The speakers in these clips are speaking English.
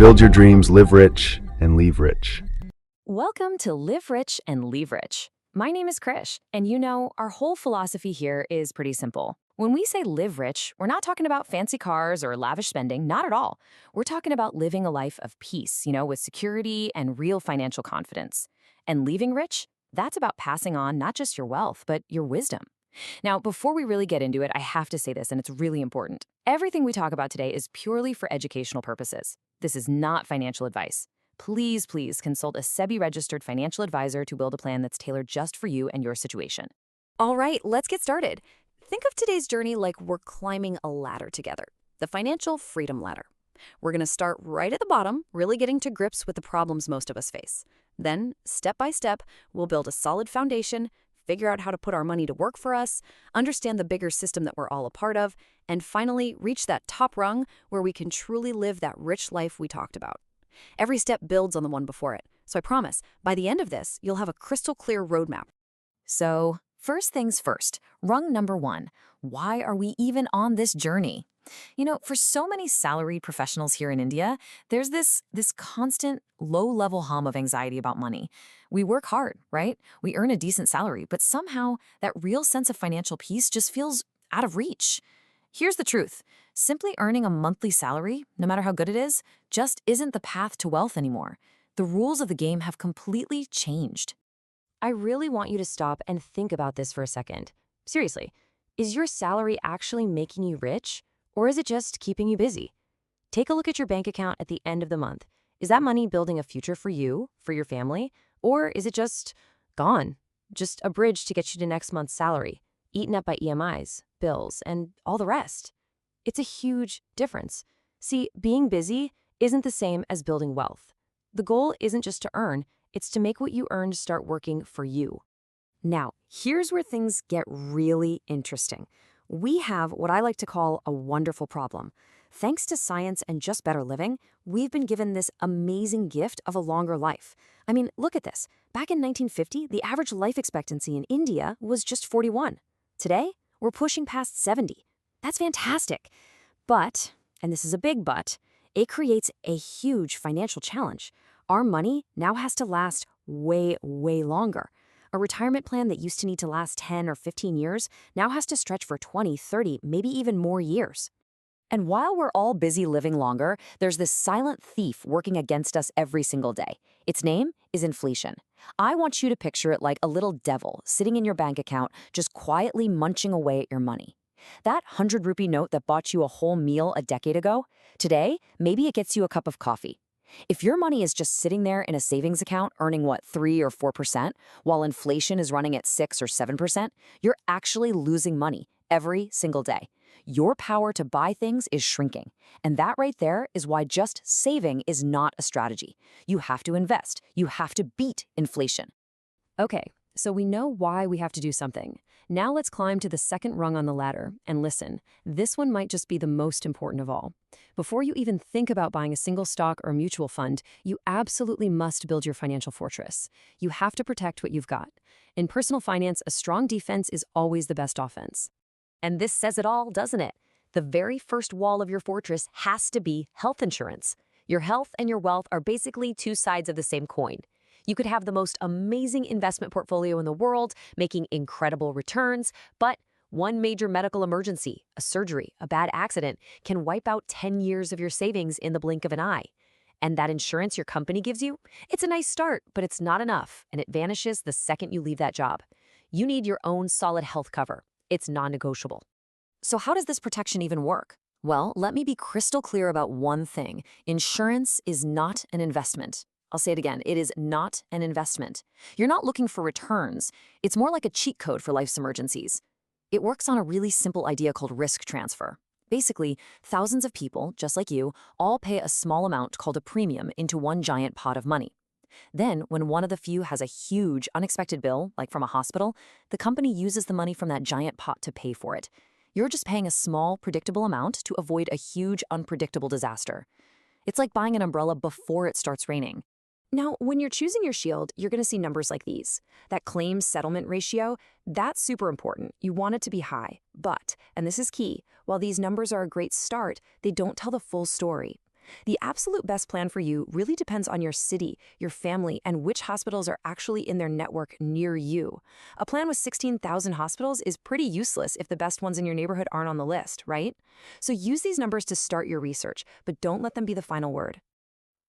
Build your dreams, live rich, and leave rich. Welcome to Live Rich and Leave Rich. My name is Krish, and our whole philosophy here is pretty simple. When we say live rich, we're not talking about fancy cars or lavish spending, not at all. We're talking about living a life of peace, with security and real financial confidence. And leaving rich, that's about passing on not just your wealth, but your wisdom. Now, before we really get into it, I have to say this, and it's really important. Everything we talk about today is purely for educational purposes. This is not financial advice. Please consult a SEBI-registered financial advisor to build a plan that's tailored just for you and your situation. All right, let's get started. Think of today's journey like we're climbing a ladder together, the financial freedom ladder. We're going to start right at the bottom, really getting to grips with the problems most of us face. Then, step by step, we'll build a solid foundation, figure out how to put our money to work for us, understand the bigger system that we're all a part of, and finally reach that top rung where we can truly live that rich life we talked about. Every step builds on the one before it, so I promise, by the end of this, you'll have a crystal clear roadmap. So, first things first, rung number one, why are we even on this journey? For so many salaried professionals here in India, there's this constant low-level hum of anxiety about money. We work hard, right? We earn a decent salary, but somehow that real sense of financial peace just feels out of reach. Here's the truth. Simply earning a monthly salary, no matter how good it is, just isn't the path to wealth anymore. The rules of the game have completely changed. I really want you to stop and think about this for a second. Seriously, is your salary actually making you rich? Or is it just keeping you busy? Take a look at your bank account at the end of the month. Is that money building a future for you, for your family? Or is it just gone? Just a bridge to get you to next month's salary, eaten up by EMIs, bills, and all the rest? It's a huge difference. See, being busy isn't the same as building wealth. The goal isn't just to earn, it's to make what you earn start working for you. Now, here's where things get really interesting. We have what I like to call a wonderful problem. Thanks to science and just better living, we've been given this amazing gift of a longer life. I mean, look at this. Back in 1950, the average life expectancy in India was just 41. Today, we're pushing past 70. That's fantastic. But, and this is a big but, it creates a huge financial challenge. Our money now has to last way longer. A retirement plan that used to need to last 10 or 15 years now has to stretch for 20, 30, maybe even more years. And while we're all busy living longer, there's this silent thief working against us every single day. Its name is inflation. I want you to picture it like a little devil sitting in your bank account, just quietly munching away at your money. That 100-rupee note that bought you a whole meal a decade ago, today, maybe it gets you a cup of coffee. If your money is just sitting there in a savings account earning, 3 or 4%, while inflation is running at 6 or 7%, you're actually losing money every single day. Your power to buy things is shrinking. And that right there is why just saving is not a strategy. You have to invest. You have to beat inflation. Okay, so we know why we have to do something. Now let's climb to the second rung on the ladder. And listen, this one might just be the most important of all. Before you even think about buying a single stock or mutual fund, you absolutely must build your financial fortress. You have to protect what you've got. In personal finance, a strong defense is always the best offense. And this says it all, doesn't it? The very first wall of your fortress has to be health insurance. Your health and your wealth are basically two sides of the same coin. You could have the most amazing investment portfolio in the world, making incredible returns, but one major medical emergency, a surgery, a bad accident, can wipe out 10 years of your savings in the blink of an eye. And that insurance your company gives you? It's a nice start, but it's not enough, and it vanishes the second you leave that job. You need your own solid health cover. It's non-negotiable. So how does this protection even work? Well, let me be crystal clear about one thing. Insurance is not an investment. I'll say it again, it is not an investment. You're not looking for returns. It's more like a cheat code for life's emergencies. It works on a really simple idea called risk transfer. Basically, thousands of people, just like you, all pay a small amount called a premium into one giant pot of money. Then, when one of the few has a huge, unexpected bill, like from a hospital, the company uses the money from that giant pot to pay for it. You're just paying a small, predictable amount to avoid a huge, unpredictable disaster. It's like buying an umbrella before it starts raining. Now, when you're choosing your shield, you're going to see numbers like these. That claims settlement ratio, that's super important. You want it to be high. But, and this is key, while these numbers are a great start, they don't tell the full story. The absolute best plan for you really depends on your city, your family, and which hospitals are actually in their network near you. A plan with 16,000 hospitals is pretty useless if the best ones in your neighborhood aren't on the list, right? So use these numbers to start your research, but don't let them be the final word.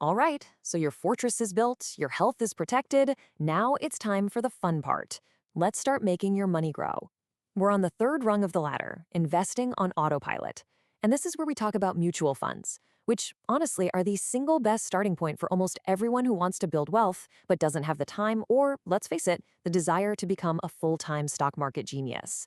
All right, so your fortress is built, your health is protected. Now it's time for the fun part. Let's start making your money grow. We're on the third rung of the ladder, investing on autopilot. And this is where we talk about mutual funds, which honestly are the single best starting point for almost everyone who wants to build wealth but doesn't have the time or, let's face it, the desire to become a full-time stock market genius.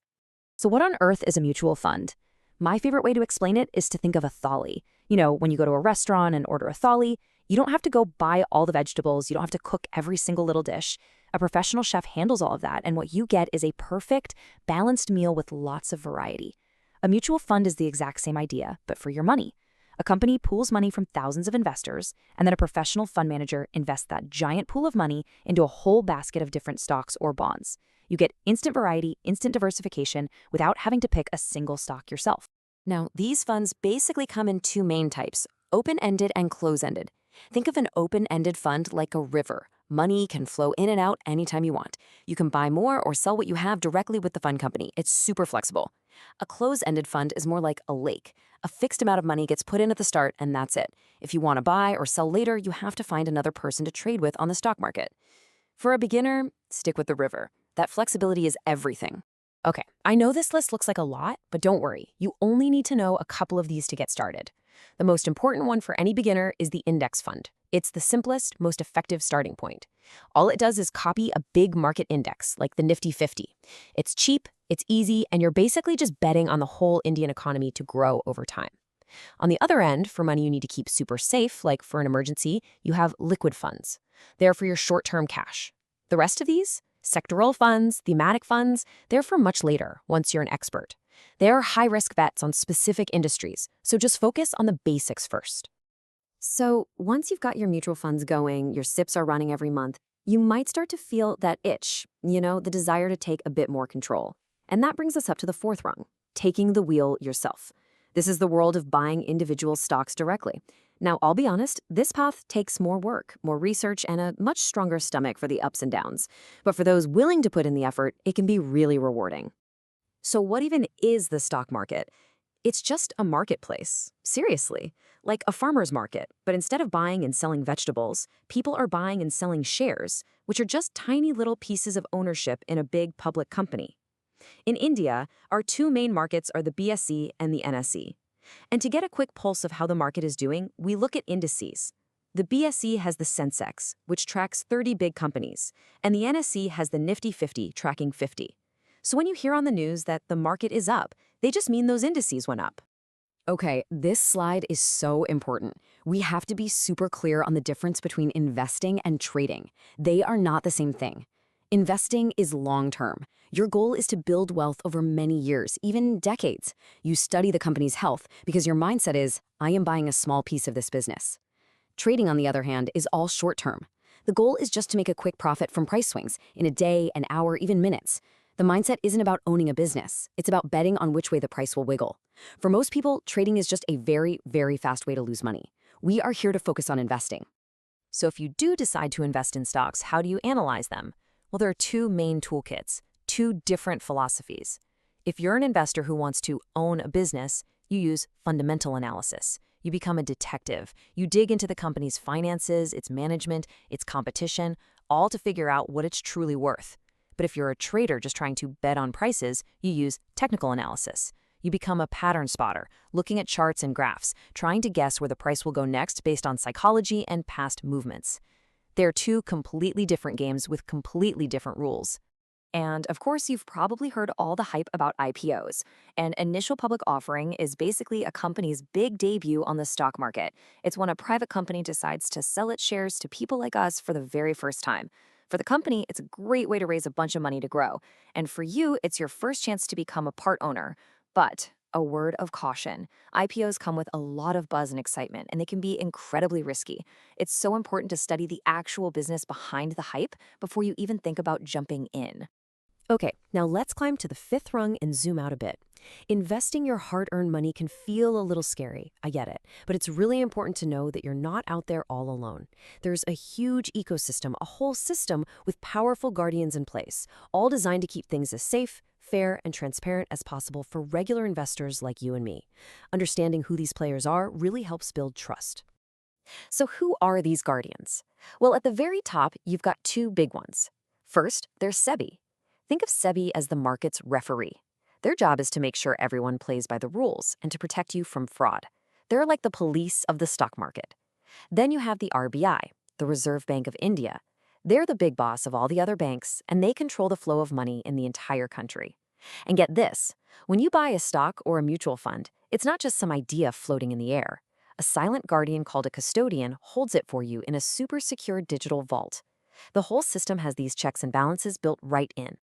So what on earth is a mutual fund? My favorite way to explain it is to think of a thali. You know, when you go to a restaurant and order a thali, you don't have to go buy all the vegetables, you don't have to cook every single little dish. A professional chef handles all of that, and what you get is a perfect, balanced meal with lots of variety. A mutual fund is the exact same idea, but for your money. A company pools money from thousands of investors, and then a professional fund manager invests that giant pool of money into a whole basket of different stocks or bonds. You get instant variety, instant diversification without having to pick a single stock yourself. Now, these funds basically come in two main types, open-ended and close-ended. Think of an open-ended fund like a river. Money can flow in and out anytime you want. You can buy more or sell what you have directly with the fund company. It's super flexible. A close-ended fund is more like a lake. A fixed amount of money gets put in at the start, and that's it. If you want to buy or sell later, you have to find another person to trade with on the stock market. For a beginner, stick with the river. That flexibility is everything. Okay, I know this list looks like a lot, but don't worry. You only need to know a couple of these to get started. The most important one for any beginner is the index fund. It's the simplest, most effective starting point. All it does is copy a big market index, like the Nifty 50. It's cheap, it's easy, and you're basically just betting on the whole Indian economy to grow over time. On the other end, for money you need to keep super safe, like for an emergency, you have liquid funds. They're for your short-term cash. The rest of these, sectoral funds, thematic funds, they're for much later, once you're an expert. They are high-risk bets on specific industries, so just focus on the basics first. So once you've got your mutual funds going, your SIPs are running every month, you might start to feel that itch, the desire to take a bit more control. And that brings us up to the fourth rung, taking the wheel yourself. This is the world of buying individual stocks directly. Now, I'll be honest, this path takes more work, more research, and a much stronger stomach for the ups and downs. But for those willing to put in the effort, it can be really rewarding. So what even is the stock market? It's just a marketplace. Seriously. Like a farmer's market. But instead of buying and selling vegetables, people are buying and selling shares, which are just tiny little pieces of ownership in a big public company. In India, our two main markets are the BSE and the NSE. And to get a quick pulse of how the market is doing, we look at indices. The BSE has the Sensex, which tracks 30 big companies, and the NSE has the Nifty 50, tracking 50. So when you hear on the news that the market is up, they just mean those indices went up. Okay, this slide is so important. We have to be super clear on the difference between investing and trading. They are not the same thing. Investing is long-term. Your goal is to build wealth over many years, even decades. You study the company's health because your mindset is, I am buying a small piece of this business. Trading, on the other hand, is all short-term. The goal is just to make a quick profit from price swings in a day, an hour, even minutes. The mindset isn't about owning a business. It's about betting on which way the price will wiggle. For most people, trading is just a very, very fast way to lose money. We are here to focus on investing. So if you do decide to invest in stocks, how do you analyze them? Well, there are two main toolkits, two different philosophies. If you're an investor who wants to own a business, you use fundamental analysis. You become a detective. You dig into the company's finances, its management, its competition, all to figure out what it's truly worth. But if you're a trader just trying to bet on prices, you use technical analysis. You become a pattern spotter, looking at charts and graphs, trying to guess where the price will go next based on psychology and past movements. They're two completely different games with completely different rules. And of course, you've probably heard all the hype about IPOs. An initial public offering is basically a company's big debut on the stock market. It's when a private company decides to sell its shares to people like us for the very first time. For the company, it's a great way to raise a bunch of money to grow. And for you, it's your first chance to become a part owner. But a word of caution. IPOs come with a lot of buzz and excitement, and they can be incredibly risky. It's so important to study the actual business behind the hype before you even think about jumping in. Okay, now let's climb to the fifth rung and zoom out a bit. Investing your hard-earned money can feel a little scary, I get it, but it's really important to know that you're not out there all alone. There's a huge ecosystem, a whole system with powerful guardians in place, all designed to keep things as safe, fair, and transparent as possible for regular investors like you and me. Understanding who these players are really helps build trust. So who are these guardians? Well, at the very top, you've got two big ones. First, there's SEBI. Think of SEBI as the market's referee. Their job is to make sure everyone plays by the rules and to protect you from fraud. They're like the police of the stock market. Then you have the RBI, the Reserve Bank of India. They're the big boss of all the other banks, and they control the flow of money in the entire country. And get this, when you buy a stock or a mutual fund, it's not just some idea floating in the air. A silent guardian called a custodian holds it for you in a super secure digital vault. The whole system has these checks and balances built right in.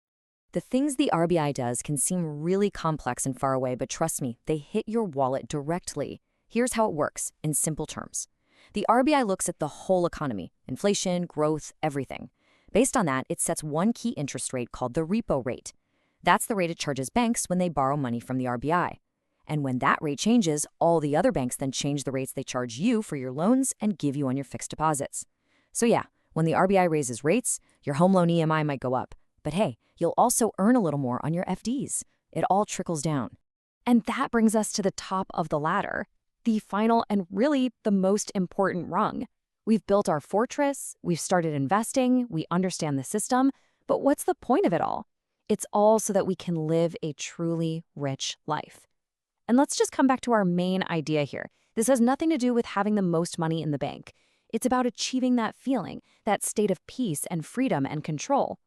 The things the RBI does can seem really complex and far away, but trust me, they hit your wallet directly. Here's how it works, in simple terms. The RBI looks at the whole economy, inflation, growth, everything. Based on that, it sets one key interest rate called the repo rate. That's the rate it charges banks when they borrow money from the RBI. And when that rate changes, all the other banks then change the rates they charge you for your loans and give you on your fixed deposits. So yeah, when the RBI raises rates, your home loan EMI might go up. But hey, you'll also earn a little more on your FDs. It all trickles down. And that brings us to the top of the ladder, the final and really the most important rung. We've built our fortress, we've started investing, we understand the system, but what's the point of it all? It's all so that we can live a truly rich life. And let's just come back to our main idea here. This has nothing to do with having the most money in the bank. It's about achieving that feeling, that state of peace and freedom and control.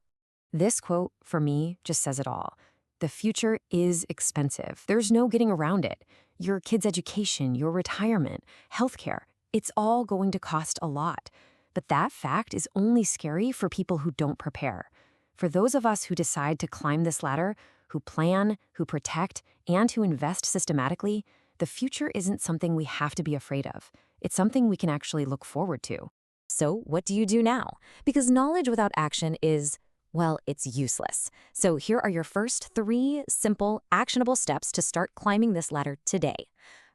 This quote, for me, just says it all. The future is expensive. There's no getting around it. Your kids' education, your retirement, healthcare, it's all going to cost a lot. But that fact is only scary for people who don't prepare. For those of us who decide to climb this ladder, who plan, who protect, and who invest systematically, the future isn't something we have to be afraid of. It's something we can actually look forward to. So what do you do now? Because knowledge without action is, well, it's useless. So here are your first 3 simple, actionable steps to start climbing this ladder today.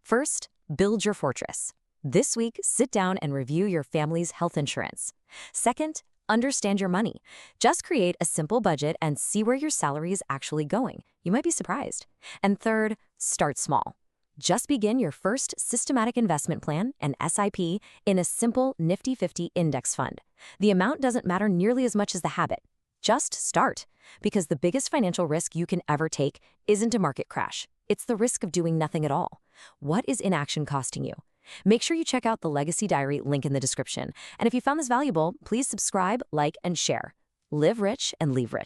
First, build your fortress. This week, sit down and review your family's health insurance. Second, understand your money. Just create a simple budget and see where your salary is actually going. You might be surprised. And third, start small. Just begin your first systematic investment plan, an SIP, in a simple Nifty 50 index fund. The amount doesn't matter nearly as much as the habit. Just start, because the biggest financial risk you can ever take isn't a market crash. It's the risk of doing nothing at all. What is inaction costing you? Make sure you check out the Legacy Diary link in the description. And if you found this valuable, please subscribe, like, and share. Live rich and leave rich.